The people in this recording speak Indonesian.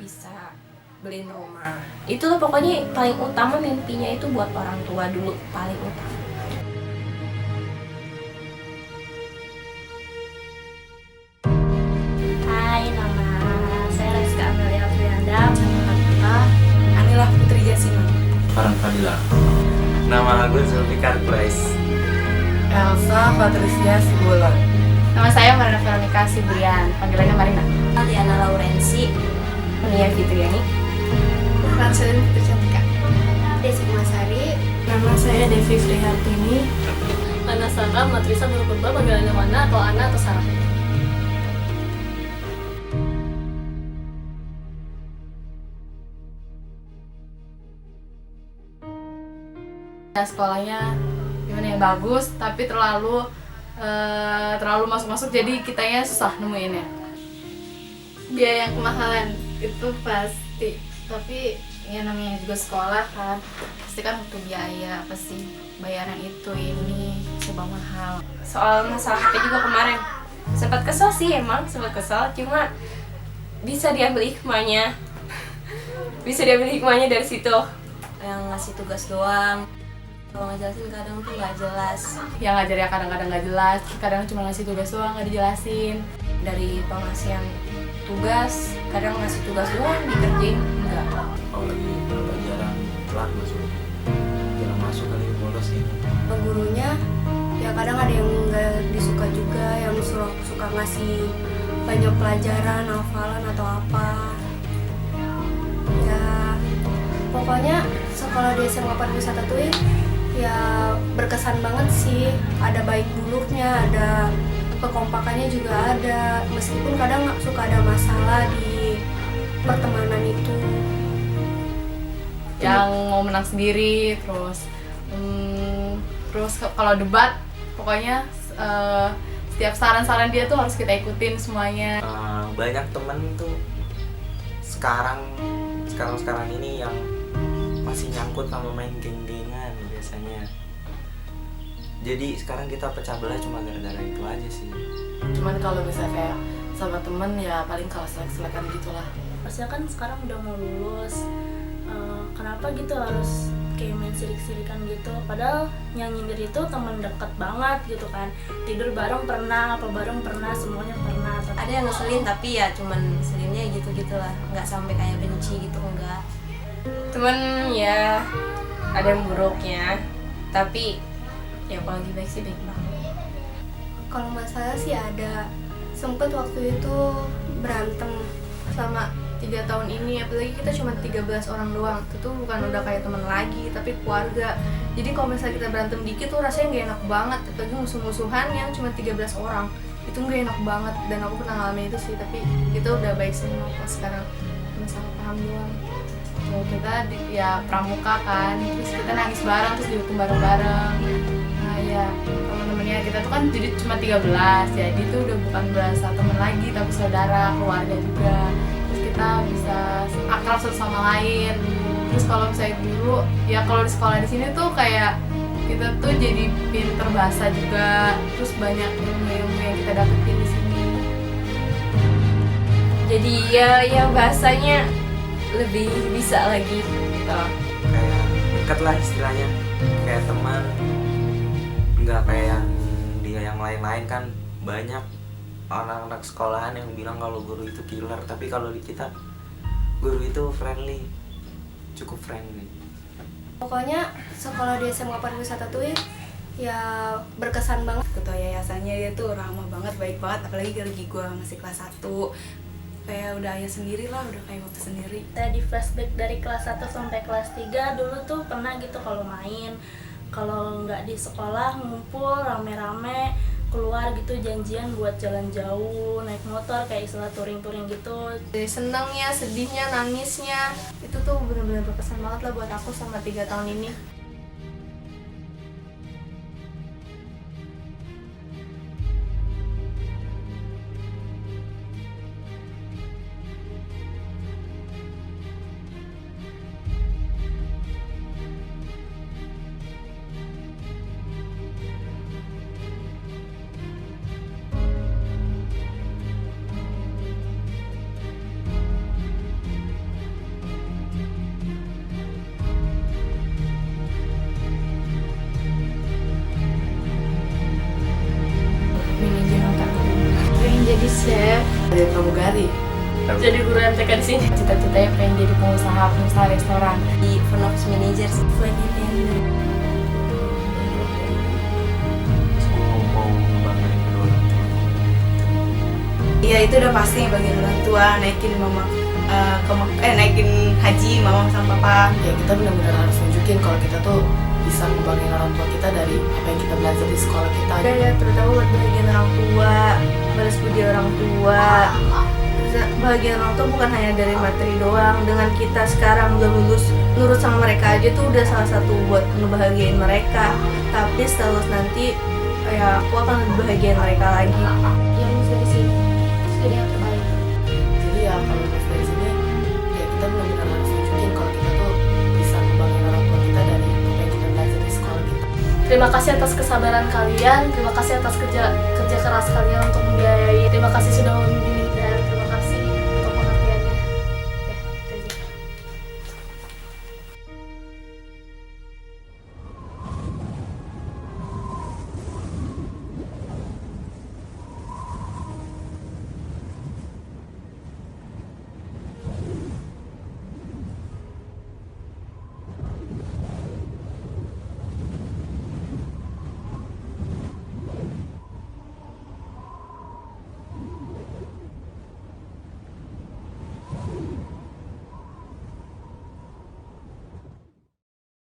bisa beliin rumah. Itu loh pokoknya paling utama, mimpinya itu buat orang tua dulu, paling utama. Hai, nama saya Rizka Amelia Frianda, nama kita Anilah Putri Jasima. Farhan Fadila. Nama aku Zulfikar Qais. Elsa Patricia Sibulan. Nama saya Marina Veronica Sibrian, panggilannya Marina. Diana Laurensi. Nia Fitriani. Ranselin Putri Cantika. Desi Masari. Nama saya Devi Frihartini. Ana Sarah Matrisa Burukutba, panggilannya Mana atau Ana atau Sarah. Sekolahnya gimana ya, bagus tapi terlalu masuk-masuk, jadi kitanya susah nemuinnya. Biaya yang kemahalan itu pasti, tapi ya namanya juga sekolah kan, pasti kan butuh biaya, apa sih bayaran itu ini coba mahal. Soal masalah HP juga kemarin sempat kesel sih, emang sempat kesel, cuma bisa diambil hikmahnya. Bisa diambil hikmahnya dari situ. Yang ngasih tugas doang, kalau ngejelasin kadang tuh nggak jelas. Yang ngajar ya kadang-kadang nggak jelas, kadang cuma ngasih tugas doang nggak dijelasin. Dari pengasihan tugas, kadang ngasih tugas doang, dikerjain enggak. Kalau lagi pelajaran telat masuk, jarang masuk kali bolos ini. Gurunya ya kadang ada yang nggak disuka juga, yang suka ngasih banyak pelajaran, hafalan atau apa. Ya pokoknya sekolah di SMA Pariwisata tuh ya berkesan banget sih. Ada baik buruknya, ada kekompakannya juga ada, meskipun kadang suka ada masalah di pertemanan itu. Yang mau menang sendiri, terus kalau debat pokoknya setiap saran-saran dia tuh harus kita ikutin semuanya. Banyak temen tuh sekarang ini yang masih nyangkut sama main geng-gengan biasanya. Jadi sekarang kita pecah belah cuma gara-gara itu aja sih. Cuman kalau misalnya kayak sama temen ya paling kalau selek-selekan gitulah. Maksudnya kan sekarang udah mau lulus, kenapa gitu harus kayak main sirik-sirikan gitu, padahal yang nyindir itu teman dekat banget gitu kan, tidur bareng pernah, apa bareng pernah, semuanya pernah. Ada yang ngeselin, tapi ya cuman ngeselinnya gitu-gitulah, nggak sampai kayak benci gitu, enggak. Cuman ya ada yang buruknya, tapi ya kalau lagi baik sih baik banget. Kalau masalah sih ada, sempet waktu itu berantem sama 3 tahun ini, apalagi kita cuma 13 orang doang. Itu tuh bukan udah kayak teman lagi, tapi keluarga. Jadi kalau misalnya kita berantem dikit tuh rasanya gak enak banget, apalagi musuh-musuhan yang cuma 13 orang. Itu gak enak banget, dan aku pernah ngalamin itu sih, tapi kita udah baik semua kok sekarang. Masalah paham doang. Tuh, kita ya pramuka kan, terus kita nangis bareng, terus dihukum bareng-bareng. Nah ya teman-temannya kita tuh kan jadi cuma 13, jadi tuh udah bukan berasa teman lagi, tapi saudara, keluarga juga. Terus kita bisa akrab satu sama lain. Terus kalau misalnya dulu ya kalau di sekolah di sini tuh kayak kita tuh jadi pinter bahasa juga, terus banyak ilmu-ilmu yang kita dapetin di sini. Jadi ya bahasanya lebih bisa lagi gitu. Kayak dekat lah istilahnya, kayak teman. Nggak kayak yang lain-lain kan, banyak anak-anak sekolahan yang bilang kalau guru itu killer, tapi kalau di kita guru itu friendly, cukup friendly. Pokoknya sekolah di SMA Pariwisata tuh ya berkesan banget. Ketua yayasannya dia tuh ramah banget, baik banget, apalagi lagi gue masih kelas 1. Kayak udah ayah sendiri lah, udah kayak bapak sendiri. Saya di flashback dari kelas 1 sampai kelas 3 dulu tuh pernah gitu kalau main, kalau nggak di sekolah ngumpul rame-rame, keluar gitu janjian buat jalan jauh, naik motor kayak istilah touring-touring gitu. Dari senangnya, sedihnya, nangisnya, itu tuh benar-benar berkesan banget lah buat aku sama 3 tahun ini. cita-citanya pengen jadi pengusaha restoran. Di front office manager sih. Flight attendant. Mau ngebanggain kedua orang tua. Iya itu udah pasti bagian orang tua naikin mama naikin haji mama sama papa. Ya kita benar-benar harus nunjukin kalau kita tuh bisa ngebanggain orang tua kita dari apa yang kita belajar di sekolah kita. Ya terutama buat bahagian orang tua, balas budi orang tua. Bahagian orang tua bukan hanya dari materi doang. Dengan kita sekarang udah lulus, nurut sama mereka aja tuh udah salah satu buat ngebahagiain mereka. Tapi setelah lulus nanti, ya aku akan lebih bahagiain mereka lagi. Yang lulus dari sini terus jadi yang terbaik. Jadi ya kalau lulus dari sini, ya kita benar-benar harus nunjukin kalau kita tuh bisa ngebanggain orang tua kita dari apa yang kita belajar di sekolah kita. Terima kasih atas kesabaran kalian, terima kasih atas kerja keras kalian untuk membiayai, terima kasih sudah membimbing